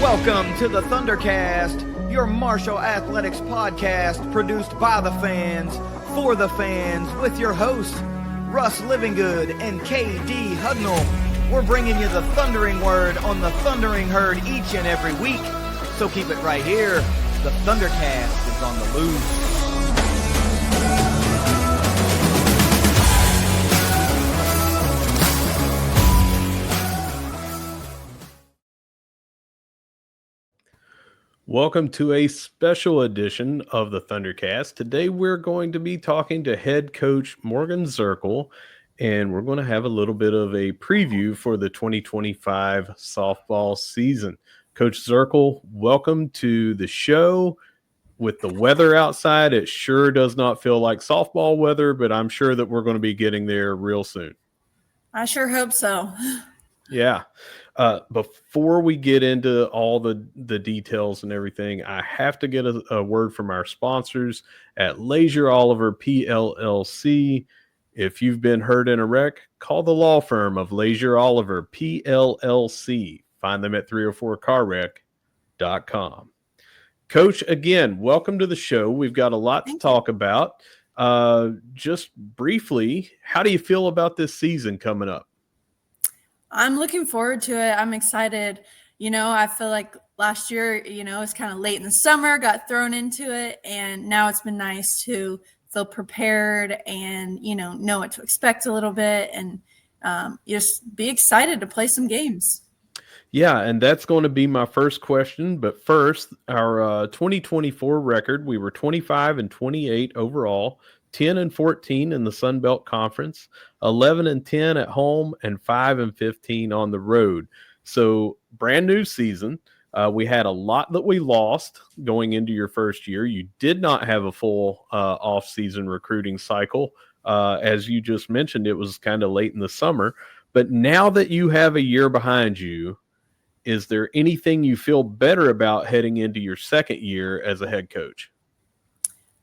Welcome to the ThunderCast, your martial athletics podcast produced by the fans, for the fans, with your hosts, Russ Livingood and KD Hudnall. We're bringing you the thundering word on the thundering herd each and every week, so keep it right here. The ThunderCast is on the loose. Welcome to a special edition of the ThunderCast. Today we're going to be talking to head coach Morgan Zerkle, and we're going to have a little bit of a preview for the 2025 softball season. Coach Zerkle, welcome to the show. With the weather outside, it sure does not feel like softball weather, but I'm sure that we're going to be getting there real soon. I sure hope so. Yeah. Before we get into all the details and everything, I have to get a word from our sponsors at Leasure Oliver PLLC. If you've been hurt in a wreck, call the law firm of Leasure Oliver PLLC. Find them at 304carwreck.com. Coach, again, welcome to the show. We've got a lot to talk about. Just briefly, how do you feel about this season coming up? I'm looking forward to it. I'm excited. I feel like last year, it's kind of late in the summer, got thrown into it, and now it's been nice to feel prepared and, know what to expect a little bit and just be excited to play some games. Yeah, and that's going to be my first question. But first, our 2024 record, we were 25-28 overall. 10-14 in the Sun Belt Conference, 11-10 at home, and 5-15 on the road. So brand new season. We had a lot that we lost going into your first year. You did not have a full off-season recruiting cycle. As you just mentioned, it was kind of late in the summer. But now that you have a year behind you, is there anything you feel better about heading into your second year as a head coach?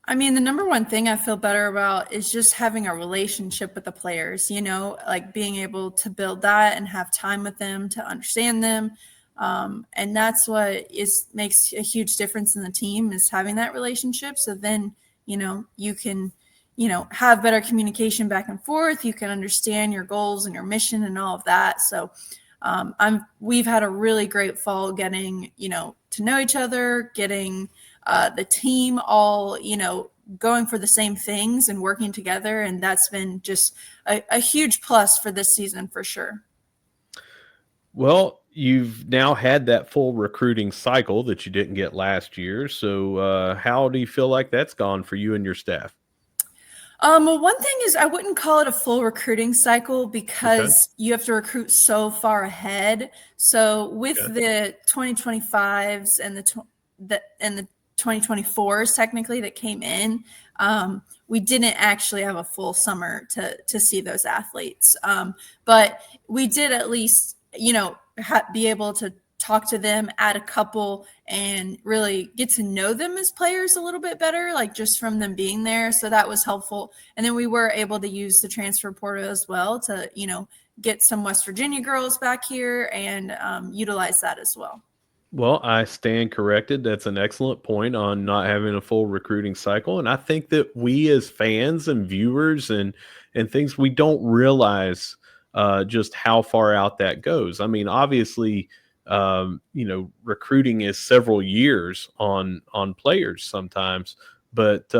I mean, the number one thing I feel better about is just having a relationship with the players, like being able to build that and have time with them to understand them. And that's what makes a huge difference in the team is having that relationship. So then, you can, have better communication back and forth. You can understand your goals and your mission and all of that. So we've had a really great fall getting, to know each other, getting the team all, going for the same things and working together. And that's been just a huge plus for this season for sure. Well, you've now had that full recruiting cycle that you didn't get last year. So how do you feel like that's gone for you and your staff? Well, one thing is I wouldn't call it a full recruiting cycle because you have to recruit so far ahead. So with the 2025s and the 2024s technically that came in, we didn't actually have a full summer to see those athletes. But we did at least, be able to talk to them, add a couple, and really get to know them as players a little bit better, like just from them being there. So that was helpful. And then we were able to use the transfer portal as well to, get some West Virginia girls back here and utilize that as well. Well, I stand corrected. That's an excellent point on not having a full recruiting cycle. And I think that we as fans and viewers and things, we don't realize just how far out that goes. I mean, obviously, recruiting is several years on players sometimes. But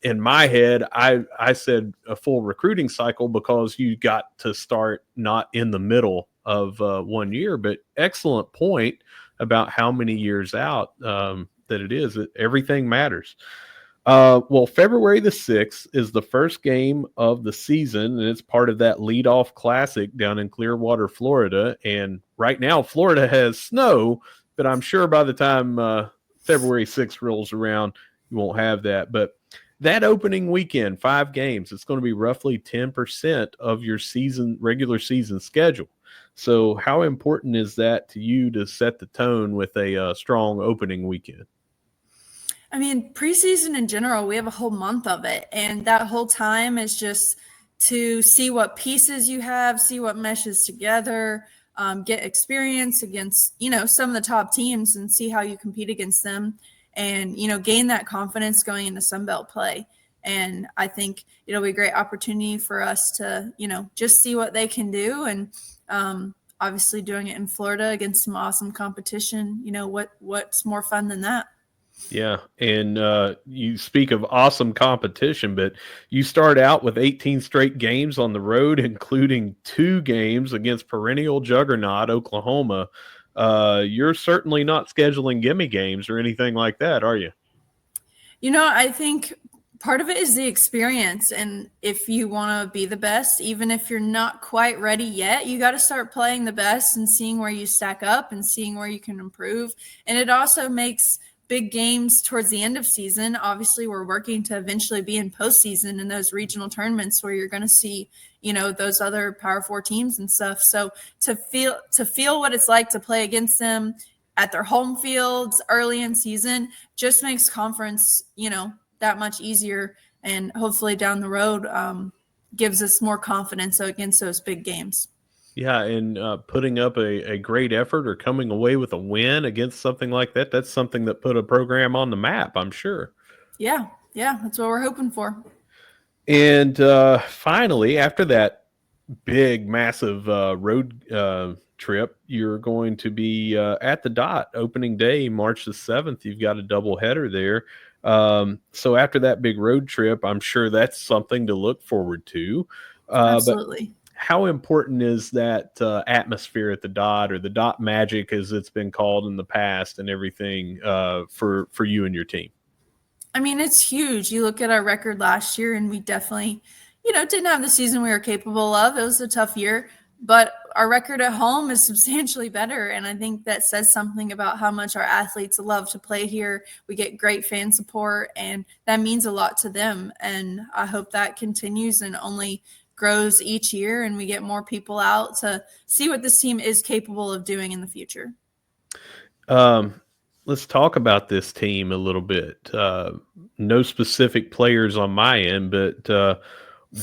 in my head, I said a full recruiting cycle because you got to start not in the middle of 1 year. But excellent point about how many years out that it is. Everything matters. Well, February the 6th is the first game of the season, and it's part of that leadoff classic down in Clearwater, Florida. And right now, Florida has snow, but I'm sure by the time February 6th rolls around, you won't have that. But that opening weekend, 5 games, it's going to be roughly 10% of your regular season schedule. So how important is that to you to set the tone with a strong opening weekend? I mean, preseason in general, we have a whole month of it. And that whole time is just to see what pieces you have, see what meshes together, get experience against, some of the top teams and see how you compete against them and, gain that confidence going into Sunbelt play. And I think it'll be a great opportunity for us to, just see what they can do. And obviously doing it in Florida against some awesome competition, what's more fun than that? Yeah, and you speak of awesome competition, but you start out with 18 straight games on the road, including 2 games against perennial juggernaut Oklahoma. You're certainly not scheduling gimme games or anything like that, are you? I think part of it is the experience. And if you want to be the best, even if you're not quite ready yet, you got to start playing the best and seeing where you stack up and seeing where you can improve. And it also makes big games towards the end of season. Obviously, we're working to eventually be in postseason in those regional tournaments where you're going to see, those other Power 4 teams and stuff. So to feel what it's like to play against them at their home fields early in season just makes conference, that much easier, and hopefully down the road gives us more confidence against those big games. Yeah, and putting up a great effort or coming away with a win against something like that, that's something that put a program on the map, I'm sure. Yeah, that's what we're hoping for. And finally, after that big, massive road trip, you're going to be at the Dot opening day, March the 7th. You've got a double header there. So after that big road trip, I'm sure that's something to look forward to. Absolutely. But how important is that atmosphere at the Dot, or the Dot Magic, as it's been called in the past, and everything for you and your team? I mean, it's huge. You look at our record last year, and we definitely, didn't have the season we were capable of. It was a tough year, but our record at home is substantially better. And I think that says something about how much our athletes love to play here. We get great fan support, and that means a lot to them. And I hope that continues and only grows each year, and we get more people out to see what this team is capable of doing in the future. Let's talk about this team a little bit. No specific players on my end, but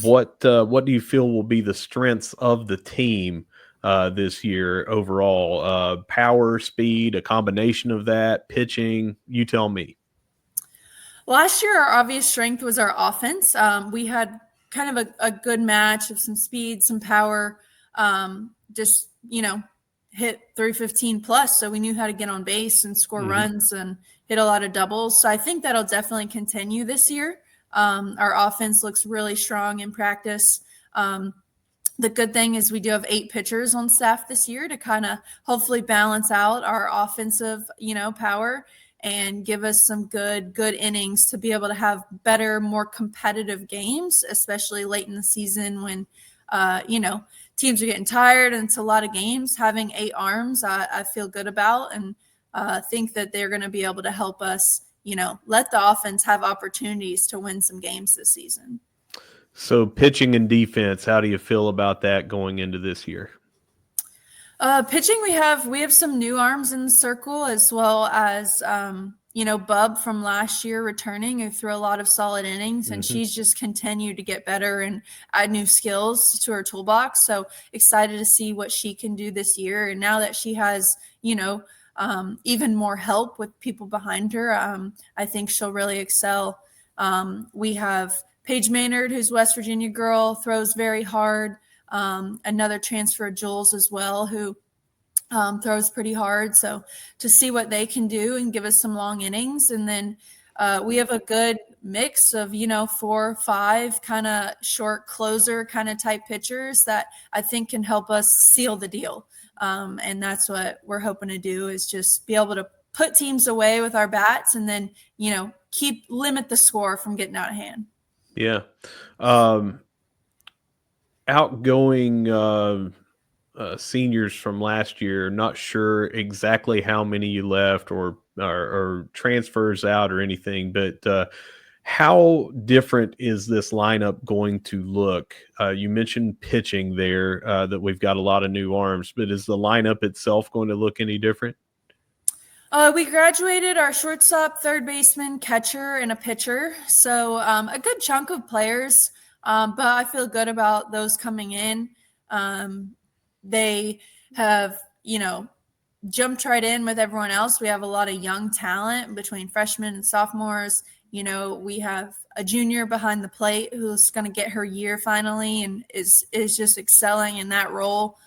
what do you feel will be the strengths of the team this year overall? Power, speed, a combination of that, pitching? You tell me. Last year, our obvious strength was our offense. We had kind of a good match of some speed, some power, just, hit 315 plus. So we knew how to get on base and score runs and hit a lot of doubles. So I think that'll definitely continue this year. Our offense looks really strong in practice. The good thing is we do have 8 pitchers on staff this year to kind of hopefully balance out our offensive, power and give us some good innings to be able to have better, more competitive games, especially late in the season when, teams are getting tired and it's a lot of games. Having 8 arms, I feel good about, and think that they're going to be able to help us, let the offense have opportunities to win some games this season. So pitching and defense, how do you feel about that going into this year? Pitching, we have some new arms in the Zerkle, as well as Bub from last year returning, who threw a lot of solid innings, and she's just continued to get better and add new skills to her toolbox. So excited to see what she can do this year. And now that she has, even more help with people behind her, I think she'll really excel. We have Paige Maynard, who's West Virginia girl, throws very hard. Another transfer, Jules, as well, who throws pretty hard. So to see what they can do and give us some long innings. And then we have a good mix of, 4 or 5 kind of short closer kind of type pitchers that I think can help us seal the deal. And that's what we're hoping to do, is just be able to put teams away with our bats and then, limit the score from getting out of hand. Yeah. Outgoing seniors from last year, not sure exactly how many you left or transfers out or anything, but how different is this lineup going to look? You mentioned pitching there, that we've got a lot of new arms, but is the lineup itself going to look any different? We graduated our shortstop, third baseman, catcher, and a pitcher. So a good chunk of players, but I feel good about those coming in. They have, jumped right in with everyone else. We have a lot of young talent between freshmen and sophomores. We have a junior behind the plate who's going to get her year finally and is just excelling in that role.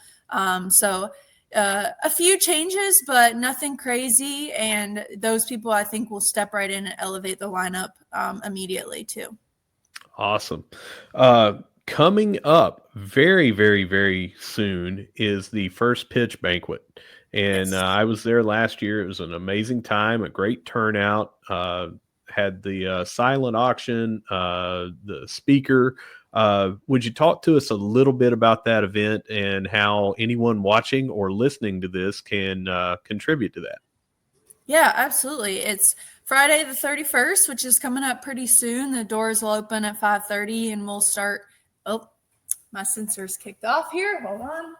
So a few changes, but nothing crazy. And those people, I think, will step right in and elevate the lineup immediately too. Awesome. Coming up very, very, very soon is the First Pitch Banquet. And Yes. I was there last year. It was an amazing time, a great turnout. Had the silent auction, the speaker. Would you talk to us a little bit about that event and how anyone watching or listening to this can contribute to that? Yeah, absolutely. It's Friday the 31st, which is coming up pretty soon. The doors will open at 5:30 and we'll start. Oh, my sensor's kicked off here. Hold on.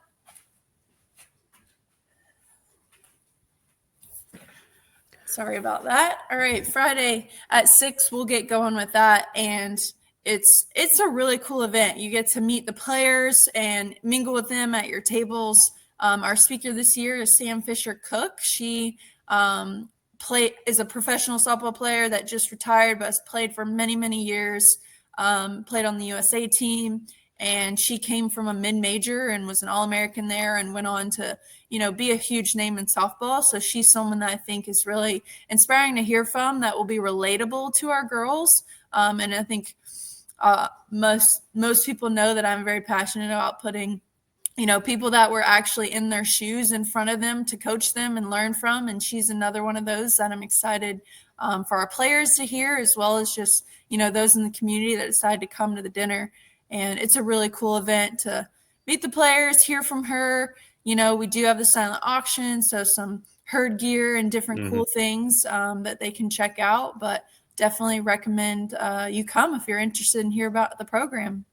Sorry about that. All right, Friday at 6, we'll get going with that. And it's a really cool event. You get to meet the players and mingle with them at your tables. Our speaker this year is Sam Fisher-Cook. She is a professional softball player that just retired, but has played for many, many years, played on the USA team. And she came from a mid-major and was an All-American there and went on to, be a huge name in softball. So she's someone that I think is really inspiring to hear from, that will be relatable to our girls. And I think most people know that I'm very passionate about putting, people that were actually in their shoes in front of them to coach them and learn from. And she's another one of those that I'm excited for our players to hear, as well as just, those in the community that decided to come to the dinner. And it's a really cool event to meet the players, hear from her. We do have the silent auction, so some herd gear and different cool things that they can check out. But definitely recommend you come if you're interested in hear about the program.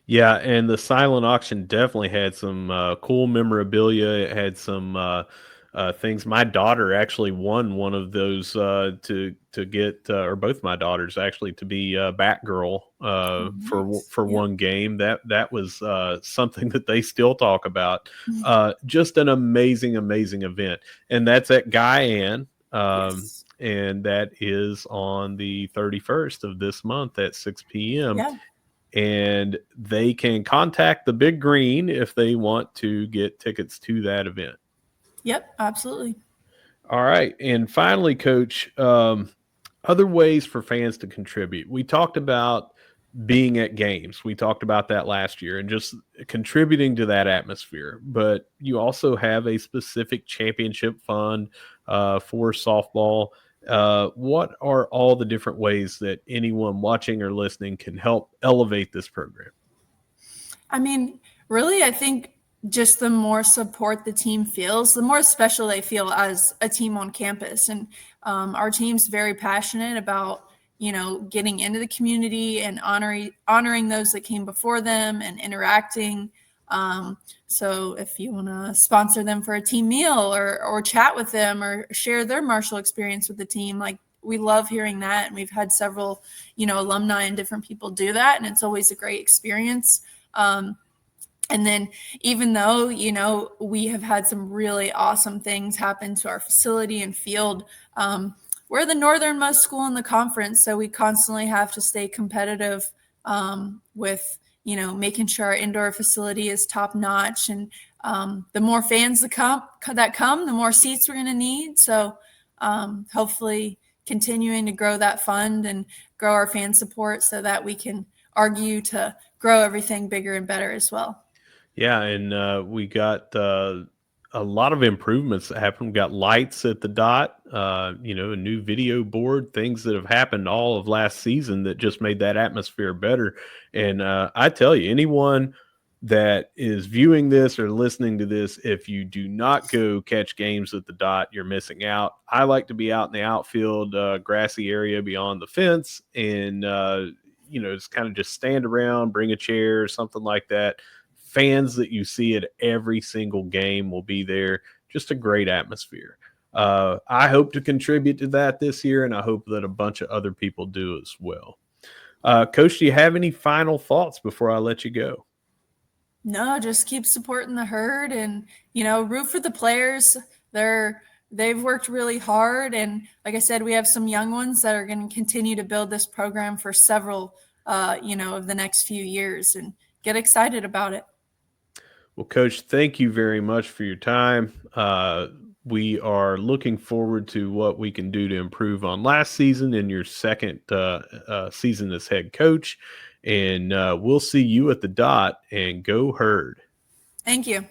Yeah, and the silent auction definitely had some cool memorabilia. It had some things. My daughter actually won one of those to get, or both my daughters actually, to be Batgirl for one game. That was something that they still talk about. Just an amazing event, and that's at Guyan. Yes. And that is on the 31st of this month at 6 p.m. Yeah. And they can contact the Big Green if they want to get tickets to that event. Yep, absolutely. All right. And finally, Coach, other ways for fans to contribute. We talked about being at games. We talked about that last year and just contributing to that atmosphere. But you also have a specific championship fund for softball. What are all the different ways that anyone watching or listening can help elevate this program? I mean, really, I think just the more support the team feels, the more special they feel as a team on campus. And our team's very passionate about, getting into the community and honoring those that came before them and interacting. So if you want to sponsor them for a team meal or chat with them or share their Marshall experience with the team, like, we love hearing that. And we've had several, alumni and different people do that. And it's always a great experience. And then even though, we have had some really awesome things happen to our facility and field, we're the northernmost school in the conference. So we constantly have to stay competitive with, making sure our indoor facility is top notch. And the more fans that come, the more seats we're going to need. So hopefully continuing to grow that fund and grow our fan support so that we can argue to grow everything bigger and better as well. Yeah, and we got a lot of improvements that happened. We got lights at the dot, a new video board, things that have happened all of last season that just made that atmosphere better. And I tell you, anyone that is viewing this or listening to this, if you do not go catch games at the dot, you're missing out. I like to be out in the outfield, grassy area beyond the fence, and just kind of just stand around, bring a chair, something like that. Fans that you see at every single game will be there. Just a great atmosphere. I hope to contribute to that this year, and I hope that a bunch of other people do as well. Coach, do you have any final thoughts before I let you go? No, just keep supporting the herd and, root for the players. They've worked really hard. And like I said, we have some young ones that are going to continue to build this program for several, of the next few years, and get excited about it. Well, Coach, thank you very much for your time. We are looking forward to what we can do to improve on last season and your second season as head coach. And we'll see you at the dot, and go herd. Thank you.